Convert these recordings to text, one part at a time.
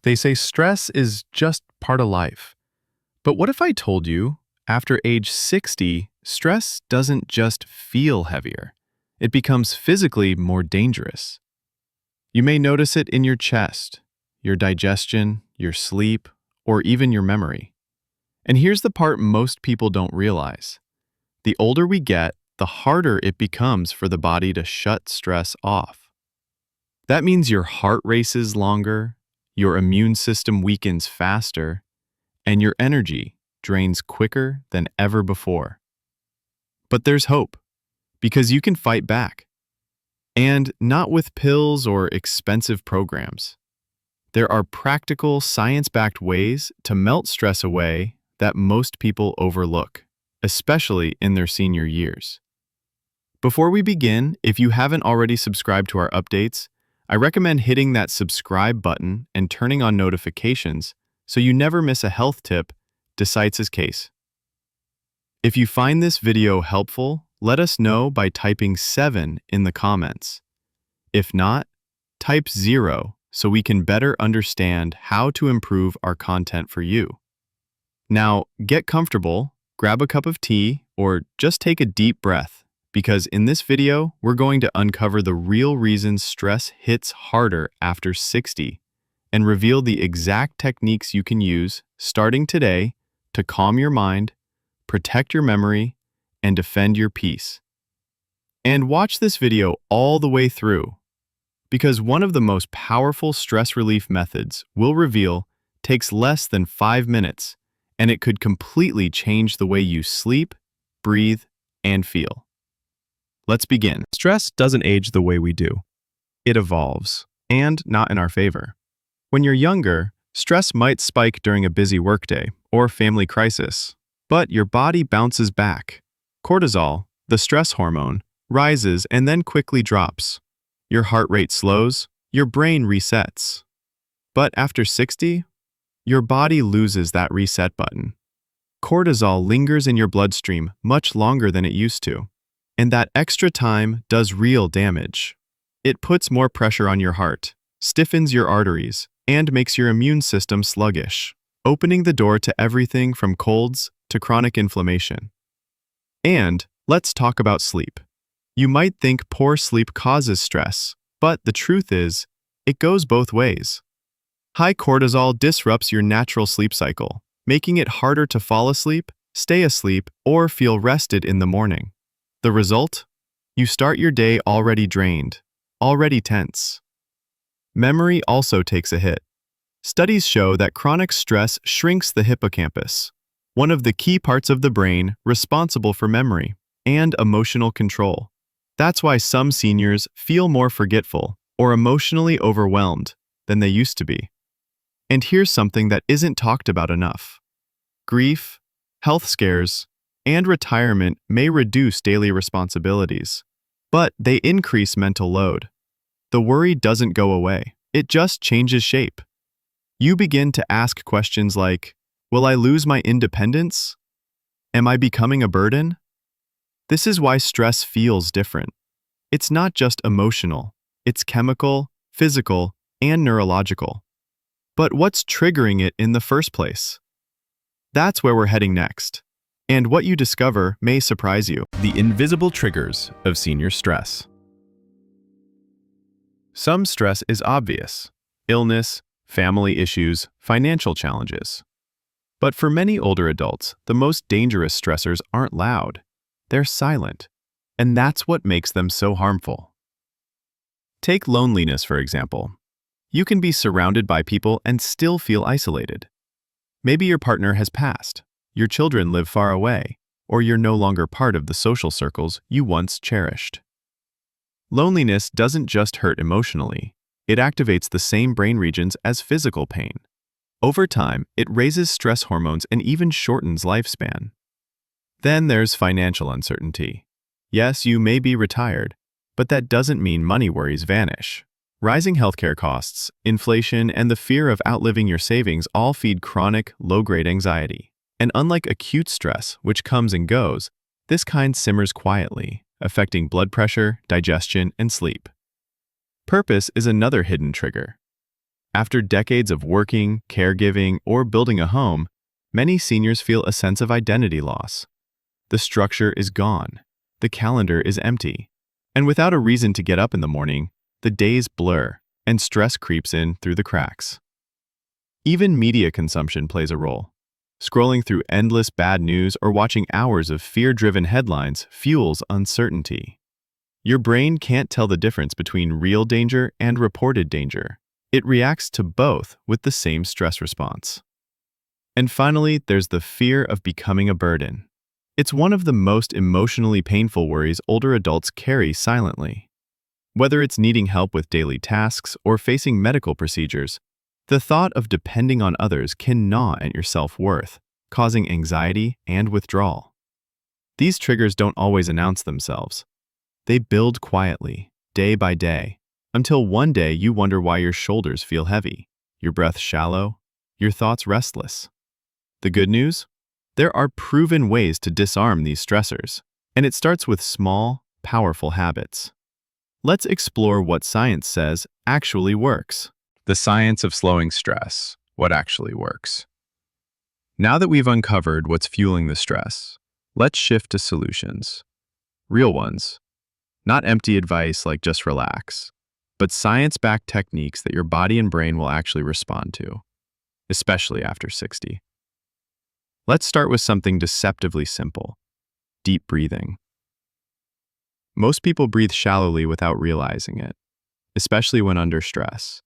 They say stress is just part of life. But what if I told you, after age 60, stress doesn't just feel heavier? It becomes physically more dangerous. You may notice it in your chest, your digestion, your sleep, or even your memory. And here's the part most people don't realize. The older we get, the harder it becomes for the body to shut stress off. That means your heart races longer, your immune system weakens faster, and your energy drains quicker than ever before. But there's hope, because you can fight back. And not with pills or expensive programs. There are practical, science-backed ways to melt stress away that most people overlook, especially in their senior years. Before we begin, if you haven't already subscribed to our updates, I recommend hitting that subscribe button and turning on notifications so you never miss a health tip decides his case. If you find this video helpful, let us know by typing 7 in the comments. If not, type 0 so we can better understand how to improve our content for you. Now, get comfortable, grab a cup of tea, or just take a deep breath, because in this video, we're going to uncover the real reasons stress hits harder after 60 and reveal the exact techniques you can use starting today to calm your mind, protect your memory, and defend your peace. And watch this video all the way through, because one of the most powerful stress relief methods we'll reveal takes less than 5 minutes, and it could completely change the way you sleep, breathe, and feel. Let's begin. Stress doesn't age the way we do. It evolves, and not in our favor. When you're younger, stress might spike during a busy workday or family crisis, but your body bounces back. Cortisol, the stress hormone, rises and then quickly drops. Your heart rate slows, your brain resets. But after 60, your body loses that reset button. Cortisol lingers in your bloodstream much longer than it used to, and that extra time does real damage. It puts more pressure on your heart, stiffens your arteries, and makes your immune system sluggish, opening the door to everything from colds to chronic inflammation. And let's talk about sleep. You might think poor sleep causes stress, but the truth is, it goes both ways. High cortisol disrupts your natural sleep cycle, making it harder to fall asleep, stay asleep, or feel rested in the morning. The result? You start your day already drained, already tense. Memory also takes a hit. Studies show that chronic stress shrinks the hippocampus, one of the key parts of the brain responsible for memory and emotional control. That's why some seniors feel more forgetful or emotionally overwhelmed than they used to be. And here's something that isn't talked about enough. Grief, health scares, and retirement may reduce daily responsibilities, but they increase mental load. The worry doesn't go away, it just changes shape. You begin to ask questions like, will I lose my independence? Am I becoming a burden? This is why stress feels different. It's not just emotional, it's chemical, physical, and neurological. But what's triggering it in the first place? That's where we're heading next. And what you discover may surprise you. The invisible triggers of senior stress. Some stress is obvious: illness, family issues, financial challenges. But for many older adults, the most dangerous stressors aren't loud. They're silent, and that's what makes them so harmful. Take loneliness, for example. You can be surrounded by people and still feel isolated. Maybe your partner has passed, your children live far away, or you're no longer part of the social circles you once cherished. Loneliness doesn't just hurt emotionally, it activates the same brain regions as physical pain. Over time, it raises stress hormones and even shortens lifespan. Then there's financial uncertainty. Yes, you may be retired, but that doesn't mean money worries vanish. Rising healthcare costs, inflation, and the fear of outliving your savings all feed chronic, low-grade anxiety. And unlike acute stress, which comes and goes, this kind simmers quietly, affecting blood pressure, digestion, and sleep. Purpose is another hidden trigger. After decades of working, caregiving, or building a home, many seniors feel a sense of identity loss. The structure is gone. The calendar is empty. And without a reason to get up in the morning, the days blur and stress creeps in through the cracks. Even media consumption plays a role. Scrolling through endless bad news or watching hours of fear-driven headlines fuels uncertainty. Your brain can't tell the difference between real danger and reported danger. It reacts to both with the same stress response. And finally, there's the fear of becoming a burden. It's one of the most emotionally painful worries older adults carry silently. Whether it's needing help with daily tasks or facing medical procedures, the thought of depending on others can gnaw at your self-worth, causing anxiety and withdrawal. These triggers don't always announce themselves. They build quietly, day by day, until one day you wonder why your shoulders feel heavy, your breath shallow, your thoughts restless. The good news? There are proven ways to disarm these stressors, and it starts with small, powerful habits. Let's explore what science says actually works. The science of slowing stress, what actually works. Now that we've uncovered what's fueling the stress, let's shift to solutions. Real ones. Not empty advice like just relax, but science-backed techniques that your body and brain will actually respond to, especially after 60. Let's start with something deceptively simple: deep breathing. Most people breathe shallowly without realizing it, especially when under stress.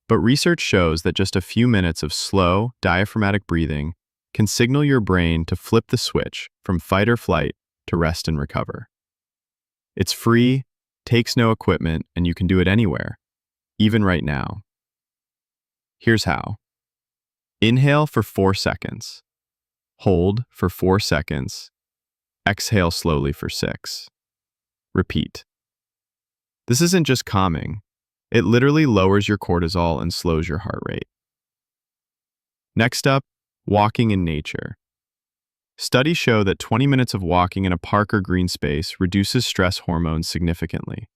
But research shows that just a few minutes of slow, diaphragmatic breathing can signal your brain to flip the switch from fight or flight to rest and recover. It's free, takes no equipment, and you can do it anywhere, even right now. Here's how. Inhale for 4 seconds. Hold for 4 seconds. Exhale slowly for 6. Repeat. This isn't just calming. It literally lowers your cortisol and slows your heart rate. Next up, walking in nature. Studies show that 20 minutes of walking in a park or green space reduces stress hormones significantly.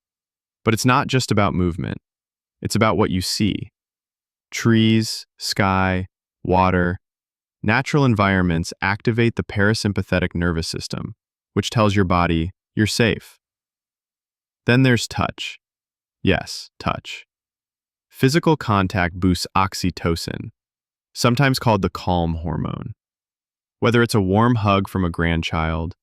But it's not just about movement. It's about what you see. Trees, sky, water. Natural environments activate the parasympathetic nervous system, which tells your body you're safe. Then there's touch. Yes, touch. Physical contact boosts oxytocin, sometimes called the calm hormone. Whether it's a warm hug from a grandchild,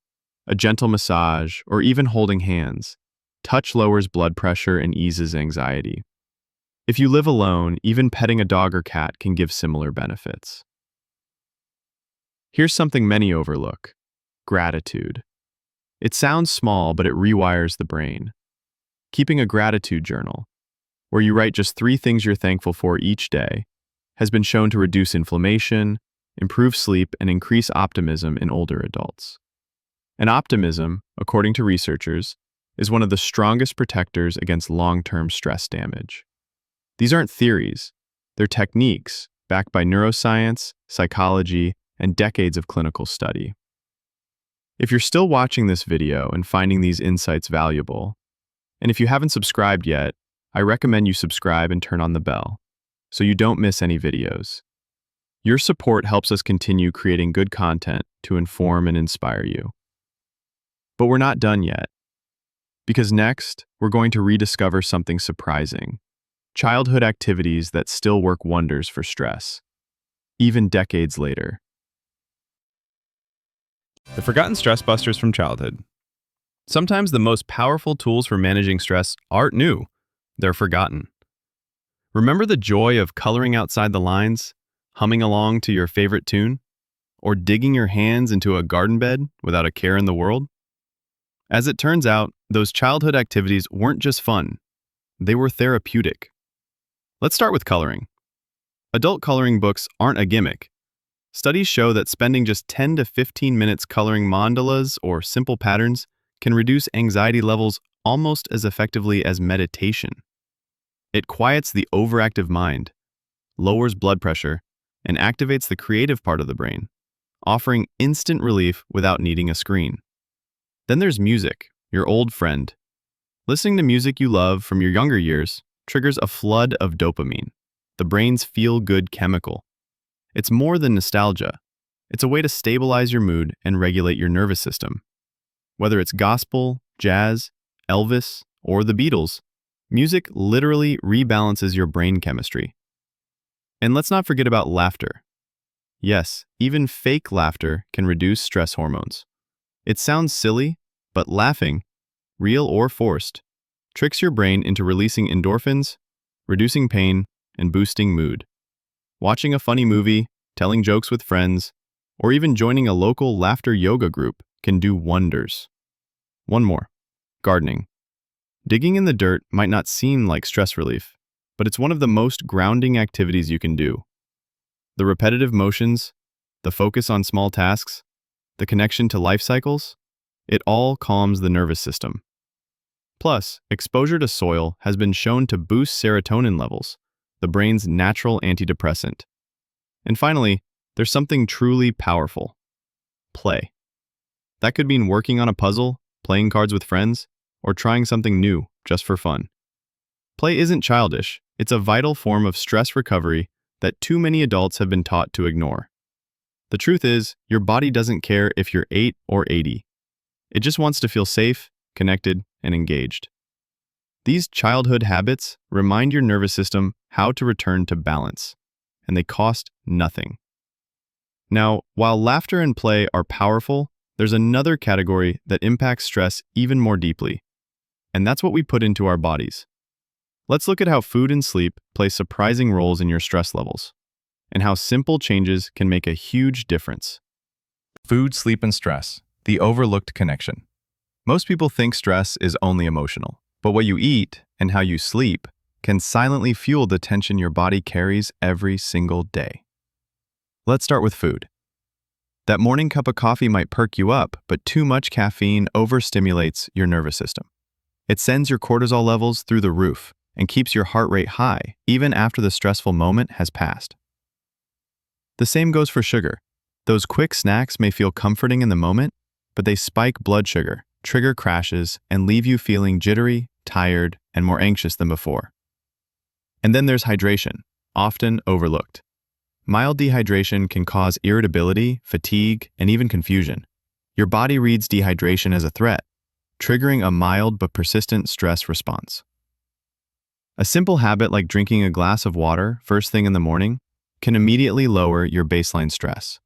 a gentle massage, or even holding hands, touch lowers blood pressure and eases anxiety. If you live alone, even petting a dog or cat can give similar benefits. Here's something many overlook: gratitude. It sounds small, but it rewires the brain. Keeping a gratitude journal, where you write just 3 things you're thankful for each day, has been shown to reduce inflammation, improve sleep, and increase optimism in older adults. And optimism, according to researchers, is one of the strongest protectors against long-term stress damage. These aren't theories. They're techniques backed by neuroscience, psychology, and decades of clinical study. If you're still watching this video and finding these insights valuable, and if you haven't subscribed yet, I recommend you subscribe and turn on the bell so you don't miss any videos. Your support helps us continue creating good content to inform and inspire you. But we're not done yet, because next, we're going to rediscover something surprising: childhood activities that still work wonders for stress, even decades later. The forgotten stress busters from childhood. Sometimes the most powerful tools for managing stress aren't new, they're forgotten. Remember the joy of coloring outside the lines, humming along to your favorite tune, or digging your hands into a garden bed without a care in the world? As it turns out, those childhood activities weren't just fun, they were therapeutic. Let's start with coloring. Adult coloring books aren't a gimmick. Studies show that spending just 10 to 15 minutes coloring mandalas or simple patterns can reduce anxiety levels almost as effectively as meditation. It quiets the overactive mind, lowers blood pressure, and activates the creative part of the brain, offering instant relief without needing a screen. Then there's music, your old friend. Listening to music you love from your younger years triggers a flood of dopamine, the brain's feel-good chemical. It's more than nostalgia. It's a way to stabilize your mood and regulate your nervous system. Whether it's gospel, jazz, Elvis, or the Beatles, music literally rebalances your brain chemistry. And let's not forget about laughter. Yes, even fake laughter can reduce stress hormones. It sounds silly, but laughing, real or forced, tricks your brain into releasing endorphins, reducing pain, and boosting mood. Watching a funny movie, telling jokes with friends, or even joining a local laughter yoga group can do wonders. One more, gardening. Digging in the dirt might not seem like stress relief, but it's one of the most grounding activities you can do. The repetitive motions, the focus on small tasks, the connection to life cycles, it all calms the nervous system. Plus, exposure to soil has been shown to boost serotonin levels, the brain's natural antidepressant. And finally, there's something truly powerful: play. That could mean working on a puzzle, playing cards with friends, or trying something new just for fun. Play isn't childish, it's a vital form of stress recovery that too many adults have been taught to ignore. The truth is, your body doesn't care if you're 8 or 80. It just wants to feel safe, connected, and engaged. These childhood habits remind your nervous system how to return to balance, and they cost nothing. Now, while laughter and play are powerful, there's another category that impacts stress even more deeply, and that's what we put into our bodies. Let's look at how food and sleep play surprising roles in your stress levels, and how simple changes can make a huge difference. Food, sleep, and stress, the overlooked connection. Most people think stress is only emotional, but what you eat and how you sleep can silently fuel the tension your body carries every single day. Let's start with food. That morning cup of coffee might perk you up, but too much caffeine overstimulates your nervous system. It sends your cortisol levels through the roof and keeps your heart rate high even after the stressful moment has passed. The same goes for sugar. Those quick snacks may feel comforting in the moment, but they spike blood sugar, trigger crashes, and leave you feeling jittery, tired, and more anxious than before. And then there's hydration, often overlooked. Mild dehydration can cause irritability, fatigue, and even confusion. Your body reads dehydration as a threat, triggering a mild but persistent stress response. A simple habit like drinking a glass of water first thing in the morning can immediately lower your baseline stress.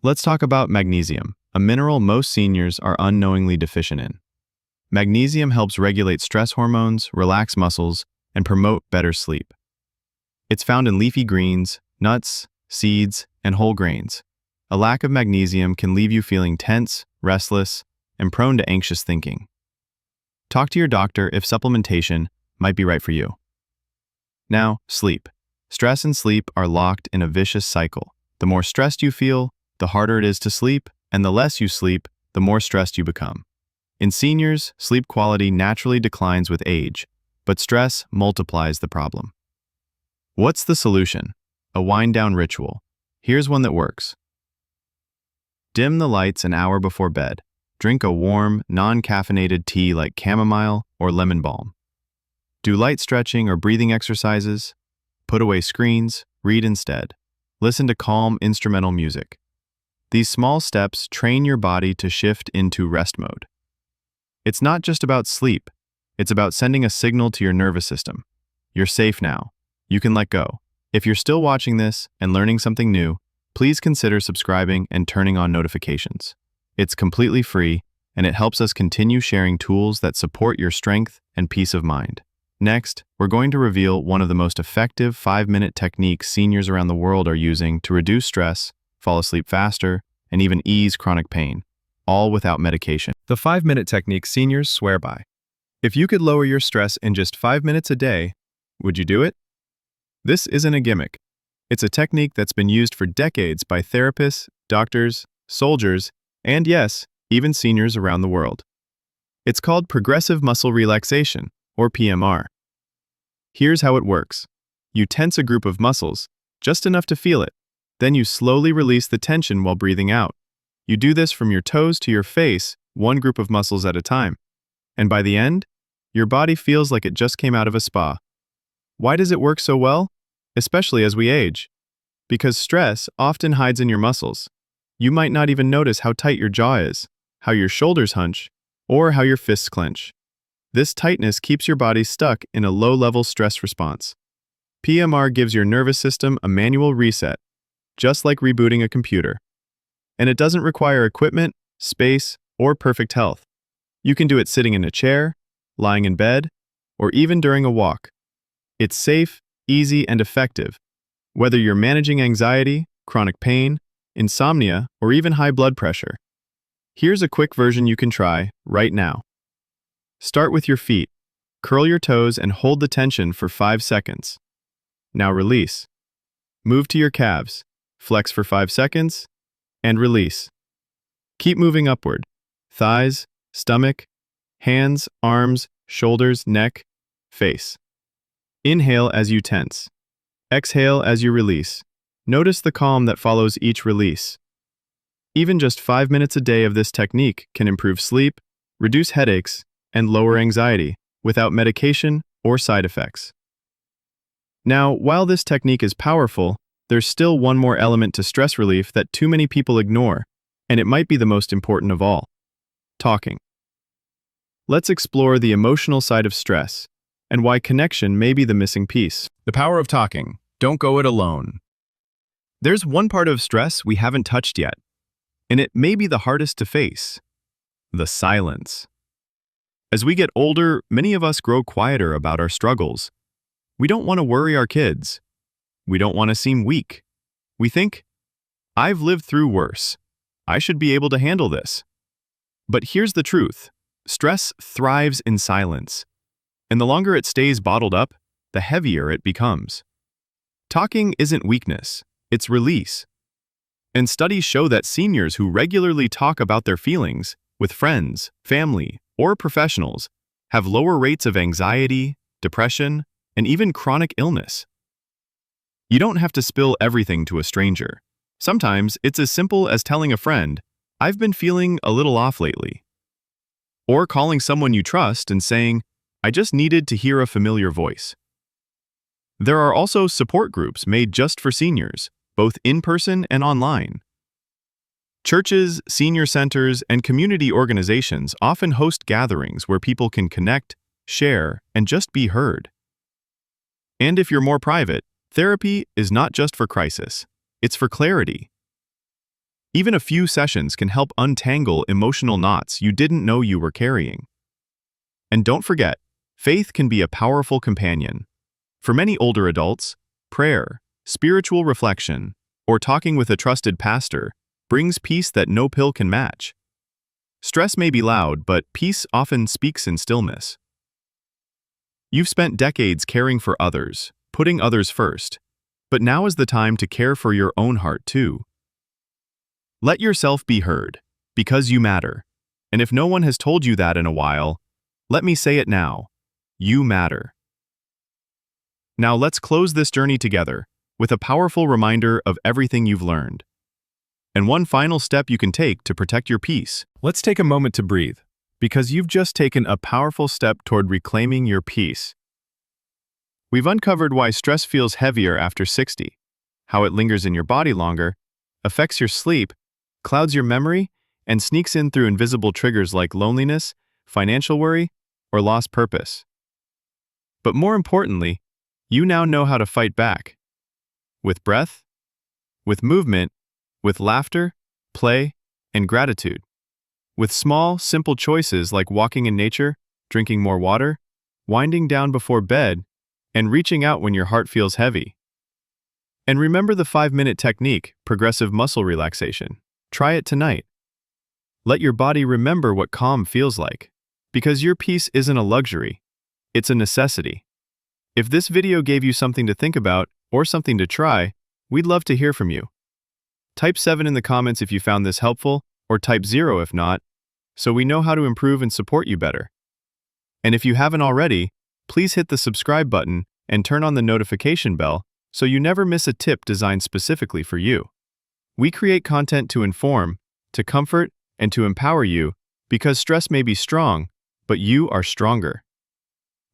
Let's talk about magnesium, a mineral most seniors are unknowingly deficient in. Magnesium helps regulate stress hormones, relax muscles, and promote better sleep. It's found in leafy greens, nuts, seeds, and whole grains. A lack of magnesium can leave you feeling tense, restless, and prone to anxious thinking. Talk to your doctor if supplementation might be right for you. Now, sleep. Stress and sleep are locked in a vicious cycle. The more stressed you feel, the harder it is to sleep, and the less you sleep, the more stressed you become. In seniors, sleep quality naturally declines with age, but stress multiplies the problem. What's the solution? A wind-down ritual. Here's one that works. Dim the lights an hour before bed. Drink a warm, non-caffeinated tea like chamomile or lemon balm. Do light stretching or breathing exercises. Put away screens, read instead. Listen to calm instrumental music. These small steps train your body to shift into rest mode. It's not just about sleep. It's about sending a signal to your nervous system. You're safe now. You can let go. If you're still watching this and learning something new, please consider subscribing and turning on notifications. It's completely free, and it helps us continue sharing tools that support your strength and peace of mind. Next, we're going to reveal one of the most effective 5-minute techniques seniors around the world are using to reduce stress, fall asleep faster, and even ease chronic pain, all without medication. The 5-minute technique seniors swear by. If you could lower your stress in just 5 minutes a day, would you do it? This isn't a gimmick. It's a technique that's been used for decades by therapists, doctors, soldiers, and yes, even seniors around the world. It's called progressive muscle relaxation, or PMR. Here's how it works. You tense a group of muscles, just enough to feel it. Then you slowly release the tension while breathing out. You do this from your toes to your face, one group of muscles at a time. And by the end, your body feels like it just came out of a spa. Why does it work so well? especially as we age. Because stress often hides in your muscles. You might not even notice how tight your jaw is, how your shoulders hunch, or how your fists clench. This tightness keeps your body stuck in a low-level stress response. PMR gives your nervous system a manual reset, just like rebooting a computer. And it doesn't require equipment, space, or perfect health. You can do it sitting in a chair, lying in bed, or even during a walk. It's safe, easy, and effective. Whether you're managing anxiety, chronic pain, insomnia, or even high blood pressure. Here's a quick version you can try right now. Start with your feet. Curl your toes and hold the tension for 5 seconds. Now release. Move to your calves. Flex for 5 seconds, and release. Keep moving upward. Thighs, stomach, hands, arms, shoulders, neck, face. Inhale as you tense. Exhale as you release. Notice the calm that follows each release. Even just 5 minutes a day of this technique can improve sleep, reduce headaches, and lower anxiety without medication or side effects. Now, while this technique is powerful, there's still one more element to stress relief that too many people ignore, and it might be the most important of all: talking. Let's explore the emotional side of stress and why connection may be the missing piece. The power of talking. Don't go it alone. There's one part of stress we haven't touched yet, and it may be the hardest to face: the silence. As we get older, many of us grow quieter about our struggles. We don't want to worry our kids. We don't want to seem weak. We think, I've lived through worse. I should be able to handle this. But here's the truth. Stress thrives in silence. And the longer it stays bottled up, the heavier it becomes. Talking isn't weakness, it's release. And studies show that seniors who regularly talk about their feelings with friends, family, or professionals have lower rates of anxiety, depression, and even chronic illness. You don't have to spill everything to a stranger. Sometimes it's as simple as telling a friend, I've been feeling a little off lately. Or calling someone you trust and saying, I just needed to hear a familiar voice. There are also support groups made just for seniors, both in person and online. Churches, senior centers, and community organizations often host gatherings where people can connect, share, and just be heard. And if you're more private, therapy is not just for crisis, it's for clarity. Even a few sessions can help untangle emotional knots you didn't know you were carrying. And don't forget, faith can be a powerful companion. For many older adults, prayer, spiritual reflection, or talking with a trusted pastor brings peace that no pill can match. Stress may be loud, but peace often speaks in stillness. You've spent decades caring for others, putting others first, but now is the time to care for your own heart too. Let yourself be heard, because you matter. And if no one has told you that in a while, let me say it now: you matter. Now let's close this journey together with a powerful reminder of everything you've learned. And one final step you can take to protect your peace. Let's take a moment to breathe, because you've just taken a powerful step toward reclaiming your peace. We've uncovered why stress feels heavier after 60, how it lingers in your body longer, affects your sleep, clouds your memory, and sneaks in through invisible triggers like loneliness, financial worry, or lost purpose. But more importantly, you now know how to fight back. With breath, with movement, with laughter, play, and gratitude. With small, simple choices like walking in nature, drinking more water, winding down before bed, and reaching out when your heart feels heavy. And remember the 5-minute technique, progressive muscle relaxation. Try it tonight. Let your body remember what calm feels like, because your peace isn't a luxury, it's a necessity. If this video gave you something to think about or something to try, we'd love to hear from you. Type 7 in the comments if you found this helpful, or type 0 if not, so we know how to improve and support you better. And if you haven't already, please hit the subscribe button and turn on the notification bell so you never miss a tip designed specifically for you. We create content to inform, to comfort, and to empower you, because stress may be strong, but you are stronger.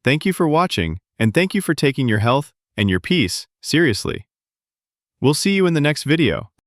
Thank you for watching, and thank you for taking your health and your peace seriously. We'll see you in the next video.